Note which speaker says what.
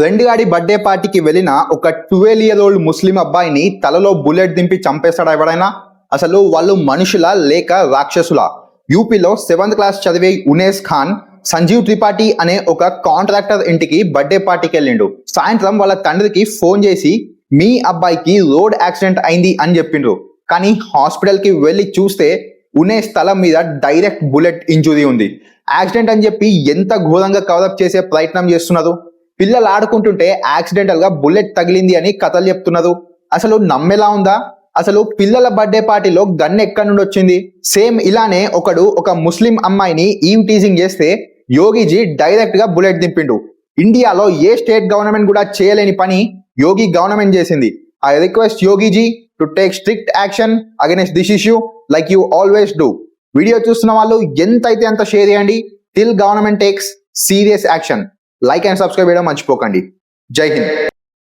Speaker 1: Friend గాడి birthday పార్టీకి వెళ్ళిన ఒక 12-year-old ముస్లిం అబ్బాయిని తలలో బుల్లెట్ దింపి చంపేస్తాడా ఎవడైనా? అసలు వాళ్ళు మనుషులా లేక రాక్షసులా? యూపీలో 7th క్లాస్ చదివే ఉనేస్ ఖాన్ సంజీవ్ త్రిపాఠి అనే ఒక కాంట్రాక్టర్ ఇంటికి బర్త్డే పార్టీకి వెళ్ళిండు. సాయంత్రం వాళ్ళ తండ్రికి ఫోన్ చేసి మీ అబ్బాయికి రోడ్ యాక్సిడెంట్ అయింది అని చెప్పిండ్రు. కానీ హాస్పిటల్ కి వెళ్ళి చూస్తే ఉనేస్ తల మీద డైరెక్ట్ బుల్లెట్ ఇంజురీ ఉంది. యాక్సిడెంట్ అని చెప్పి ఎంత ఘోరంగా కవరప్ చేసే ప్రయత్నం చేస్తున్నారు. పిల్లలు ఆడుకుంటుంటే యాక్సిడెంటల్ గా బుల్లెట్ తగిలింది అని కథలు చెప్తున్నారు. అసలు నమ్మేలా ఉందా? అసలు పిల్లల బర్త్డే పార్టీలో గన్ ఎక్కడి నుండి వచ్చింది? సేమ్ ఇలానే ఒక ముస్లిం అమ్మాయిని ఈవ్ టీజింగ్ చేస్తే యోగిజీ డైరెక్ట్ గా బుల్లెట్ దింపిండు. ఇండియాలో ఏ స్టేట్ గవర్నమెంట్ కూడా చేయలేని పని యోగి గవర్నమెంట్ చేసింది. I request Yogiji to take strict action against this issue like you always do. Video చూస్తున్న వాళ్ళు ఎంతైతే అంత షేర్ చేయండి till government takes serious action. Like and subscribe చేయడం మర్చిపోకండి. జై హింద్.